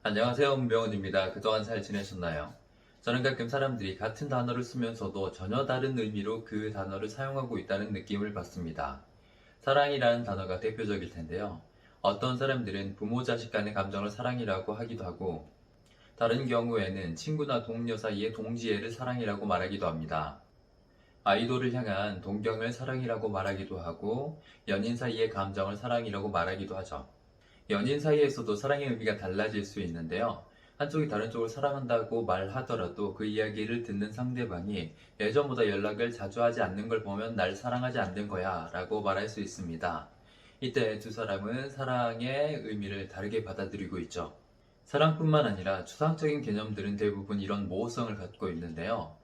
안녕하세요, 문병훈입니다. 그동안 잘 지내셨나요? 저는 가끔 사람들이 같은 단어를 쓰면서도 전혀 다른 의미로 그 단어를 사용하고 있다는 느낌을 받습니다. 사랑이라는 단어가 대표적일 텐데요. 어떤 사람들은 부모 자식 간의 감정을 사랑이라고 하기도 하고, 다른 경우에는 친구나 동료 사이의 동지애를 사랑이라고 말하기도 합니다. 아이돌을 향한 동경을 사랑이라고 말하기도 하고, 연인 사이의 감정을 사랑이라고 말하기도 하죠. 연인 사이에서도 사랑의 의미가 달라질 수 있는데요. 한쪽이 다른 쪽을 사랑한다고 말하더라도 그 이야기를 듣는 상대방이 예전보다 연락을 자주 하지 않는 걸 보면 날 사랑하지 않는 거야 라고 말할 수 있습니다. 이때 두 사람은 사랑의 의미를 다르게 받아들이고 있죠. 사랑뿐만 아니라 추상적인 개념들은 대부분 이런 모호성을 갖고 있는데요.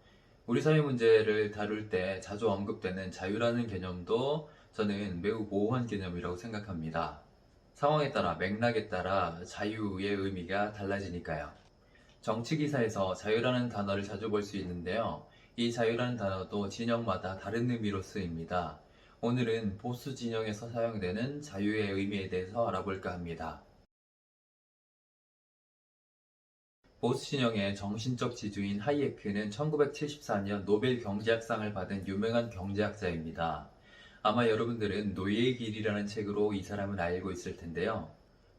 우리 사회 문제를 다룰 때 자주 언급되는 자유라는 개념도 저는 매우 모호한 개념이라고 생각합니다. 상황에 따라 맥락에 따라 자유의 의미가 달라지니까요. 정치 기사에서 자유라는 단어를 자주 볼 수 있는데요. 이 자유라는 단어도 진영마다 다른 의미로 쓰입니다. 오늘은 보수 진영에서 사용되는 자유의 의미에 대해서 알아볼까 합니다. 보수 진영의 정신적 지주인 하이에크는 1974년 노벨 경제학상을 받은 유명한 경제학자입니다. 아마 여러분들은 노예의 길이라는 책으로 이 사람을 알고 있을 텐데요.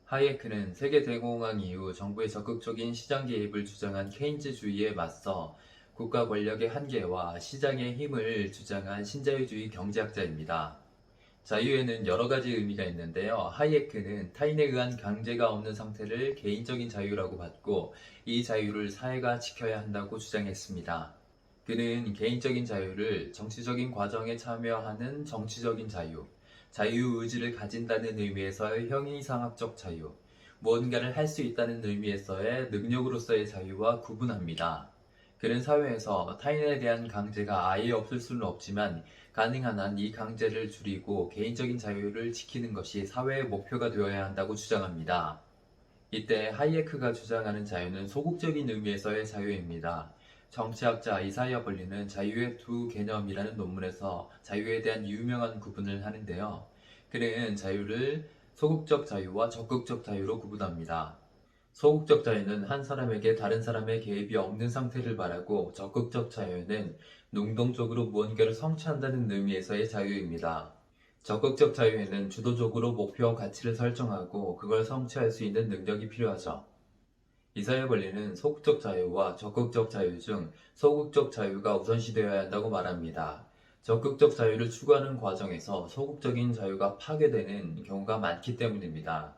하이에크는 세계 대공황 이후 정부의 적극적인 시장 개입을 주장한 케인즈주의에 맞서 국가 권력의 한계와 시장의 힘을 주장한 신자유주의 경제학자입니다. 자유에는 여러 가지 의미가 있는데요. 하이에크는 타인에 의한 강제가 없는 상태를 개인적인 자유라고 받고 이 자유를 사회가 지켜야 한다고 주장했습니다. 그는 개인적인 자유를 정치적인 과정에 참여하는 정치적인 자유, 자유의지를 가진다는 의미에서의 형이상학적 자유, 무언가를 할 수 있다는 의미에서의 능력으로서의 자유와 구분합니다. 그는 사회에서 타인에 대한 강제가 아예 없을 수는 없지만 가능한 한 이 강제를 줄이고 개인적인 자유를 지키는 것이 사회의 목표가 되어야 한다고 주장합니다. 이때 하이에크가 주장하는 자유는 소극적인 의미에서의 자유입니다. 정치학자 이사야 벌리는 자유의 두 개념이라는 논문에서 자유에 대한 유명한 구분을 하는데요. 그는 자유를 소극적 자유와 적극적 자유로 구분합니다. 소극적 자유는 한 사람에게 다른 사람의 개입이 없는 상태를 말하고 적극적 자유는 능동적으로 무언가를 성취한다는 의미에서의 자유입니다. 적극적 자유에는 주도적으로 목표와 가치를 설정하고 그걸 성취할 수 있는 능력이 필요하죠. 이사야 권리는 소극적 자유와 적극적 자유 중 소극적 자유가 우선시되어야 한다고 말합니다. 적극적 자유를 추구하는 과정에서 소극적인 자유가 파괴되는 경우가 많기 때문입니다.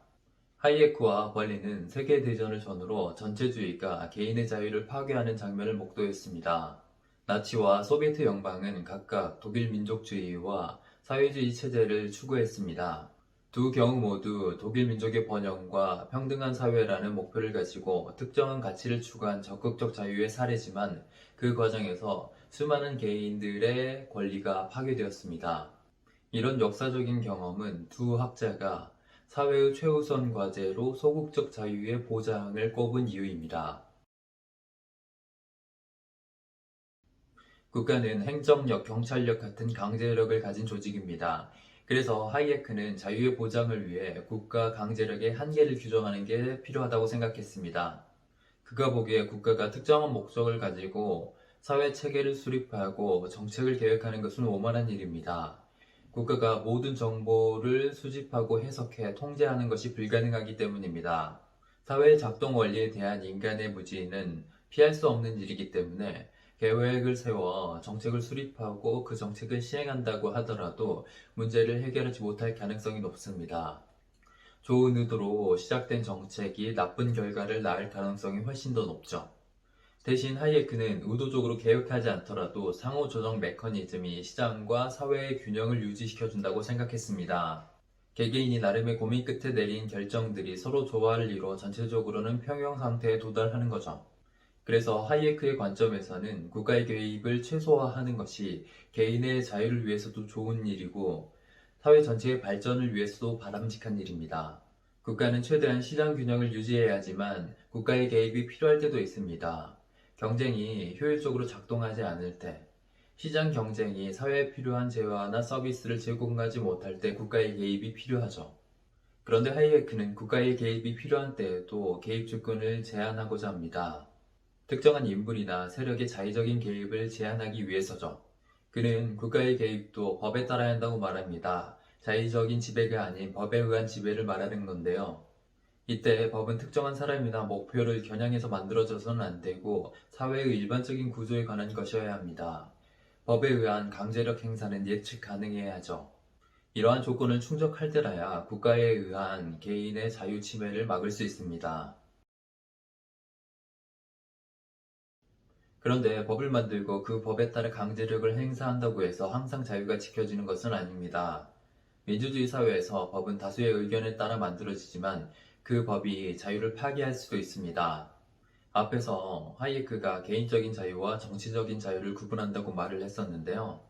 하이에크와 벌리는 세계대전을 전후로 전체주의가 개인의 자유를 파괴하는 장면을 목도했습니다. 나치와 소비에트 연방은 각각 독일 민족주의와 사회주의 체제를 추구했습니다. 두 경우 모두 독일 민족의 번영과 평등한 사회라는 목표를 가지고 특정한 가치를 추구한 적극적 자유의 사례지만 그 과정에서 수많은 개인들의 권리가 파괴되었습니다. 이런 역사적인 경험은 두 학자가 사회의 최우선 과제로 소극적 자유의 보장을 꼽은 이유입니다. 국가는 행정력, 경찰력 같은 강제력을 가진 조직입니다. 그래서 하이에크는 자유의 보장을 위해 국가 강제력의 한계를 규정하는 게 필요하다고 생각했습니다. 그가 보기에 국가가 특정한 목적을 가지고 사회 체계를 수립하고 정책을 계획하는 것은 오만한 일입니다. 국가가 모든 정보를 수집하고 해석해 통제하는 것이 불가능하기 때문입니다. 사회의 작동 원리에 대한 인간의 무지는 피할 수 없는 일이기 때문에 계획을 세워 정책을 수립하고 그 정책을 시행한다고 하더라도 문제를 해결하지 못할 가능성이 높습니다. 좋은 의도로 시작된 정책이 나쁜 결과를 낳을 가능성이 훨씬 더 높죠. 대신 하이에크는 의도적으로 개혁하지 않더라도 상호 조정 메커니즘이 시장과 사회의 균형을 유지시켜준다고 생각했습니다. 개개인이 나름의 고민 끝에 내린 결정들이 서로 조화를 이루어 전체적으로는 평형 상태에 도달하는 거죠. 그래서 하이에크의 관점에서는 국가의 개입을 최소화하는 것이 개인의 자유를 위해서도 좋은 일이고 사회 전체의 발전을 위해서도 바람직한 일입니다. 국가는 최대한 시장 균형을 유지해야 하지만 국가의 개입이 필요할 때도 있습니다. 경쟁이 효율적으로 작동하지 않을 때, 시장 경쟁이 사회에 필요한 재화나 서비스를 제공하지 못할 때 국가의 개입이 필요하죠. 그런데 하이에크는 국가의 개입이 필요한 때에도 개입 주권을 제한하고자 합니다. 특정한 인물이나 세력의 자의적인 개입을 제한하기 위해서죠. 그는 국가의 개입도 법에 따라야 한다고 말합니다. 자의적인 지배가 아닌 법에 의한 지배를 말하는 건데요. 이때 법은 특정한 사람이나 목표를 겨냥해서 만들어져서는 안 되고 사회의 일반적인 구조에 관한 것이어야 합니다. 법에 의한 강제력 행사는 예측 가능해야 하죠. 이러한 조건을 충족할 때라야 국가에 의한 개인의 자유 침해를 막을 수 있습니다. 그런데 법을 만들고 그 법에 따라 강제력을 행사한다고 해서 항상 자유가 지켜지는 것은 아닙니다. 민주주의 사회에서 법은 다수의 의견에 따라 만들어지지만 그 법이 자유를 파괴할 수도 있습니다. 앞에서 하이에크가 개인적인 자유와 정치적인 자유를 구분한다고 말을 했었는데요.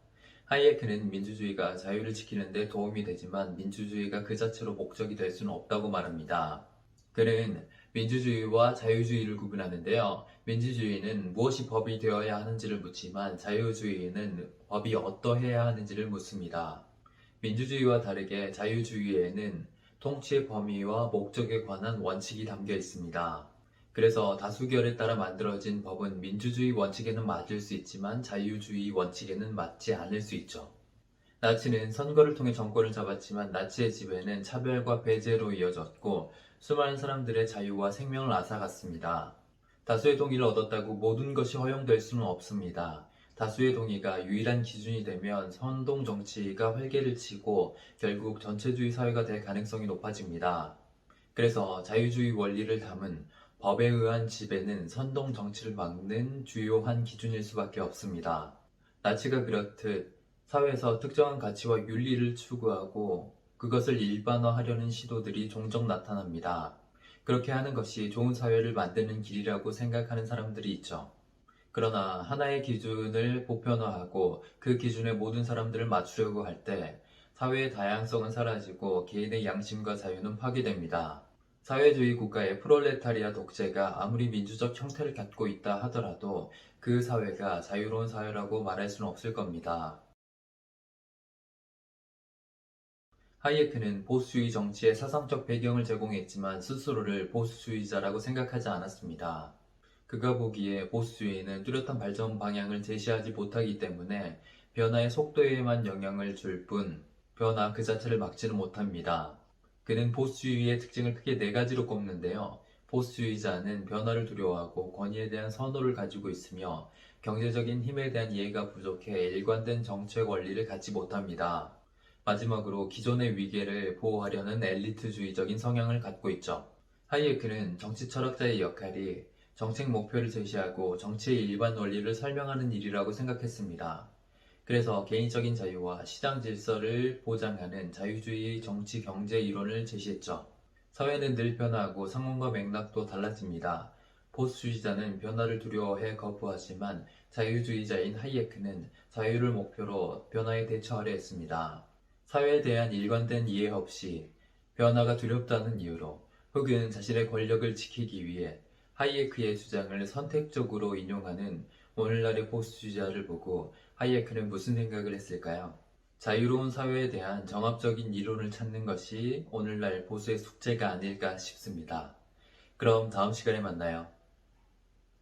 하이에크는 민주주의가 자유를 지키는 데 도움이 되지만 민주주의가 그 자체로 목적이 될 수는 없다고 말합니다. 그는 민주주의와 자유주의를 구분하는데요. 민주주의는 무엇이 법이 되어야 하는지를 묻지만 자유주의는 법이 어떠해야 하는지를 묻습니다. 민주주의와 다르게 자유주의에는 통치의 범위와 목적에 관한 원칙이 담겨 있습니다. 그래서 다수결에 따라 만들어진 법은 민주주의 원칙에는 맞을 수 있지만 자유주의 원칙에는 맞지 않을 수 있죠. 나치는 선거를 통해 정권을 잡았지만 나치의 지배는 차별과 배제로 이어졌고 수많은 사람들의 자유와 생명을 앗아갔습니다. 다수의 동의를 얻었다고 모든 것이 허용될 수는 없습니다. 다수의 동의가 유일한 기준이 되면 선동 정치가 활개를 치고 결국 전체주의 사회가 될 가능성이 높아집니다. 그래서 자유주의 원리를 담은 법에 의한 지배는 선동 정치를 막는 주요한 기준일 수밖에 없습니다. 나치가 그렇듯 사회에서 특정한 가치와 윤리를 추구하고 그것을 일반화하려는 시도들이 종종 나타납니다. 그렇게 하는 것이 좋은 사회를 만드는 길이라고 생각하는 사람들이 있죠. 그러나 하나의 기준을 보편화하고 그 기준에 모든 사람들을 맞추려고 할 때 사회의 다양성은 사라지고 개인의 양심과 자유는 파괴됩니다. 사회주의 국가의 프롤레타리아 독재가 아무리 민주적 형태를 갖고 있다 하더라도 그 사회가 자유로운 사회라고 말할 수는 없을 겁니다. 하이에크는 보수주의 정치의 사상적 배경을 제공했지만 스스로를 보수주의자라고 생각하지 않았습니다. 그가 보기에 보수주의는 뚜렷한 발전 방향을 제시하지 못하기 때문에 변화의 속도에만 영향을 줄 뿐 변화 그 자체를 막지는 못합니다. 그는 보수주의의 특징을 크게 네 가지로 꼽는데요. 보수주의자는 변화를 두려워하고 권위에 대한 선호를 가지고 있으며 경제적인 힘에 대한 이해가 부족해 일관된 정책 원리를 갖지 못합니다. 마지막으로 기존의 위계를 보호하려는 엘리트주의적인 성향을 갖고 있죠. 하이에크는 정치 철학자의 역할이 정책 목표를 제시하고 정치의 일반 원리를 설명하는 일이라고 생각했습니다. 그래서 개인적인 자유와 시장 질서를 보장하는 자유주의 정치 경제 이론을 제시했죠. 사회는 늘 변화하고 상황과 맥락도 달라집니다. 보수주의자는 변화를 두려워해 거부하지만 자유주의자인 하이에크는 자유를 목표로 변화에 대처하려 했습니다. 사회에 대한 일관된 이해 없이 변화가 두렵다는 이유로 혹은 자신의 권력을 지키기 위해 하이에크의 주장을 선택적으로 인용하는 오늘날의 보수주의자를 보고 하이에크는 무슨 생각을 했을까요? 자유로운 사회에 대한 정합적인 이론을 찾는 것이 오늘날 보수의 숙제가 아닐까 싶습니다. 그럼 다음 시간에 만나요.